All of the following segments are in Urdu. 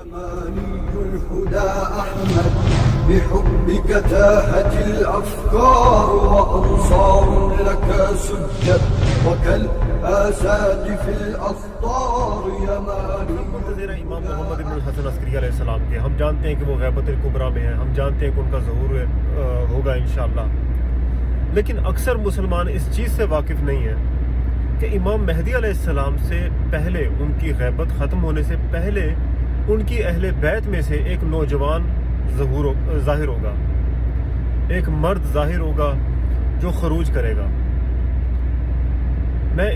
يماني الهدى أحمد بحبك تاهت الأفكار وأنصار لك سجد وكالآساد في الأسطار يماني. منتظر امام محمد بن الحسن عسکری علیہ السلام کے ہم جانتے ہیں کہ وہ غیبت الکبریٰ میں ہیں، ہم جانتے ہیں کہ ان کا ظہور ہوگا انشاءاللہ، لیکن اکثر مسلمان اس چیز سے واقف نہیں ہیں کہ امام مہدی علیہ السلام سے پہلے، ان کی غیبت ختم ہونے سے پہلے، ان کی اہل بیت میں سے ایک نوجوان ظاہر ہوگا، ایک مرد ظاہر ہوگا جو خروج کرے گا۔ میں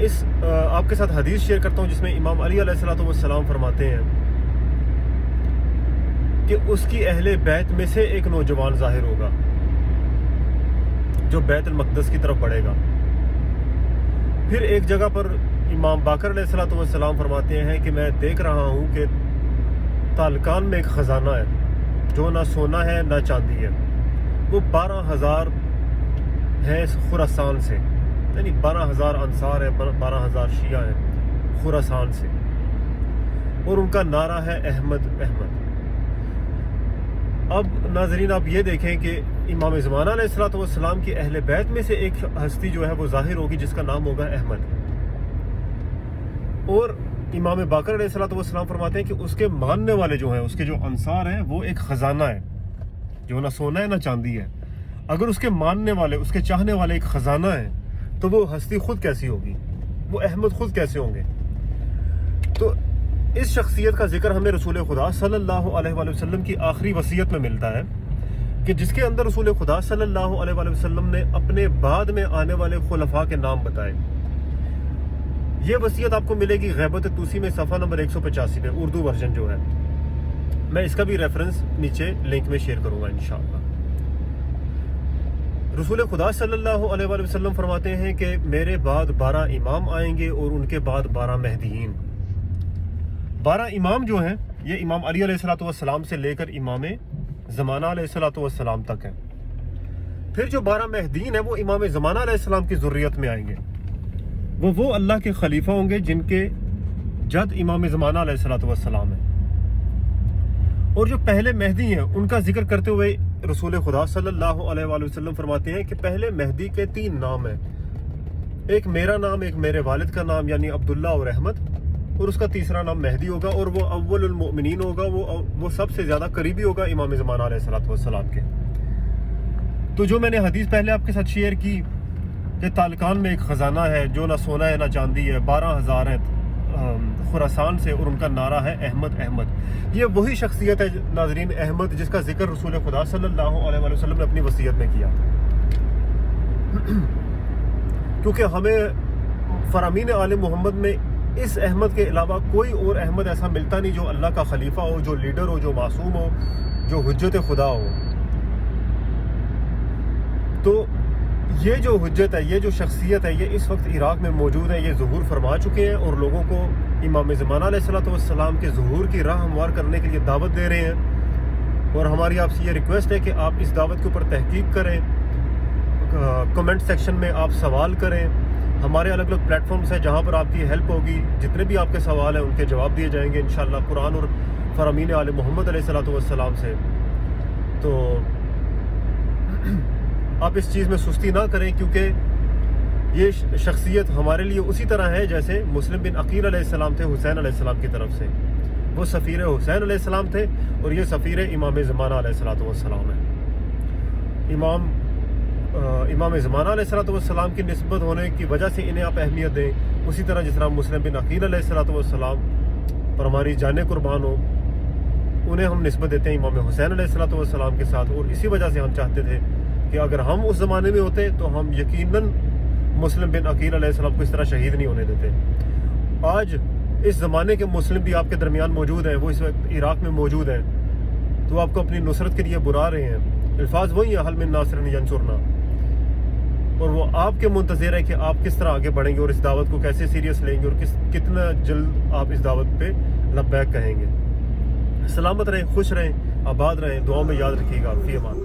آپ کے ساتھ حدیث شیئر کرتا ہوں جس میں امام علی علیہ السلام فرماتے ہیں کہ اس کی اہل بیت میں سے ایک نوجوان ظاہر ہوگا جو بیت المقدس کی طرف بڑھے گا۔ پھر ایک جگہ پر امام باقر علیہ السلام فرماتے ہیں کہ میں دیکھ رہا ہوں کہ تالکان میں ایک خزانہ ہے جو نہ سونا ہے نہ چاندی ہے، وہ 12,000 ہیں خراسان سے، یعنی 12,000 انصار ہیں، 12,000 شیعہ ہیں خراسان سے، اور ان کا نعرہ ہے احمد احمد۔ اب ناظرین آپ یہ دیکھیں کہ امام زمانہ علیہ السلام کی اہل بیت میں سے ایک ہستی جو ہے وہ ظاہر ہوگی جس کا نام ہوگا احمد، اور امام باقر علیہ السلام فرماتے ہیں کہ اس کے ماننے والے جو ہیں، اس کے جو انصار ہیں، وہ ایک خزانہ ہے جو نہ سونا ہے نہ چاندی ہے۔ اگر اس کے ماننے والے، اس کے چاہنے والے ایک خزانہ ہیں تو وہ ہستی خود کیسی ہوگی، وہ احمد خود کیسے ہوں گے؟ تو اس شخصیت کا ذکر ہمیں رسول خدا صلی اللہ علیہ وآلہ وسلم کی آخری وصیت میں ملتا ہے کہ جس کے اندر رسول خدا صلی اللہ علیہ وآلہ وسلم نے اپنے بعد میں آنے والے خلفاء کے نام بتائے۔ یہ وصیت آپ کو ملے گی غیبت طوسی میں صفحہ نمبر 185 میں، اردو ورژن جو ہے، میں اس کا بھی ریفرنس نیچے لنک میں شیئر کروں گا انشاءاللہ۔ رسول خدا صلی اللہ علیہ وآلہ وسلم فرماتے ہیں کہ میرے بعد 12 امام آئیں گے اور ان کے بعد 12 مہدیین۔ 12 امام جو ہیں یہ امام علی علیہ السلام سے لے کر امام زمانہ علیہ السلام تک ہیں۔ پھر جو 12 مہدیین ہیں وہ امام زمانہ علیہ السلام کی ذریت میں آئیں گے، وہ اللہ کے خلیفہ ہوں گے جن کے جد امام زمانہ علیہ السلام ہیں۔ اور جو پہلے مہدی ہیں ان کا ذکر کرتے ہوئے رسول خدا صلی اللہ علیہ وآلہ وسلم فرماتے ہیں کہ پہلے مہدی کے 3 نام ہیں، ایک میرا نام، ایک میرے والد کا نام یعنی عبداللہ اور احمد، اور اس کا تیسرا نام مہدی ہوگا، اور وہ اول المؤمنین ہوگا، وہ سب سے زیادہ قریبی ہوگا امام زمانہ علیہ السلام کے۔ تو جو میں نے حدیث پہلے آپ کے ساتھ شیئر کی کہ تالکان میں ایک خزانہ ہے جو نہ سونا ہے نہ چاندی ہے، 12,000 ہیں خراسان سے، اور ان کا نعرہ ہے احمد احمد۔ یہ وہی شخصیت ہے ناظرین احمد جس کا ذکر رسول خدا صلی اللہ علیہ وآلہ وسلم نے اپنی وصیت میں کیا، کیونکہ ہمیں فرامین آل محمد میں اس احمد کے علاوہ کوئی اور احمد ایسا ملتا نہیں جو اللہ کا خلیفہ ہو، جو لیڈر ہو، جو معصوم ہو، جو حجت خدا ہو۔ تو یہ جو حجت ہے، یہ جو شخصیت ہے، یہ اس وقت عراق میں موجود ہے، یہ ظہور فرما چکے ہیں اور لوگوں کو امام زمانہ علیہ السلام کے ظہور کی راہ ہموار کرنے کے لیے دعوت دے رہے ہیں، اور ہماری آپ سے یہ ریکویسٹ ہے کہ آپ اس دعوت کے اوپر تحقیق کریں، کمنٹ سیکشن میں آپ سوال کریں، ہمارے الگ الگ پلیٹ فارمز ہیں جہاں پر آپ کی ہیلپ ہوگی، جتنے بھی آپ کے سوال ہیں ان کے جواب دیے جائیں گے انشاءاللہ قرآن اور فرامین آل محمد علیہ السلام سے۔ تو آپ اس چیز میں سستی نہ کریں، کیونکہ یہ شخصیت ہمارے لیے اسی طرح ہے جیسے مسلم بن عقیل علیہ السلام تھے حسین علیہ السلام کی طرف سے، وہ سفیر حسین علیہ السلام تھے اور یہ سفیر امام زمانہ علیہ السلام ہے۔ امام زمانہ علیہ السلام کی نسبت ہونے کی وجہ سے انہیں آپ اہمیت دیں، اسی طرح جس طرح مسلم بن عقیل علیہ السلام پر ہماری جانیں قربان ہو، انہیں ہم نسبت دیتے ہیں امام حسین علیہ السلام کے ساتھ، اور اسی وجہ سے ہم چاہتے تھے کہ اگر ہم اس زمانے میں ہوتے تو ہم یقیناً مسلم بن عقیل علیہ السلام کو اس طرح شہید نہیں ہونے دیتے۔ آج اس زمانے کے مسلم بھی آپ کے درمیان موجود ہیں، وہ اس وقت عراق میں موجود ہیں، تو آپ کو اپنی نصرت کے لیے بلا رہے ہیں، الفاظ وہی ہیں، حل من ناصر ینصرنا، اور وہ آپ کے منتظر ہے کہ آپ کس طرح آگے بڑھیں گے اور اس دعوت کو کیسے سیریس لیں گے اور کتنا جلد آپ اس دعوت پہ لبیک کہیں گے۔ سلامت رہیں، خوش رہیں، آباد رہیں، دعاؤں میں یاد رکھیے گا۔ فی امان۔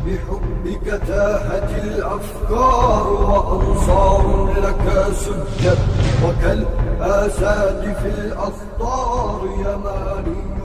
بحبك تاهت الأفكار وأنصار لك سجد وكالآساد في الأسطار يماني. علي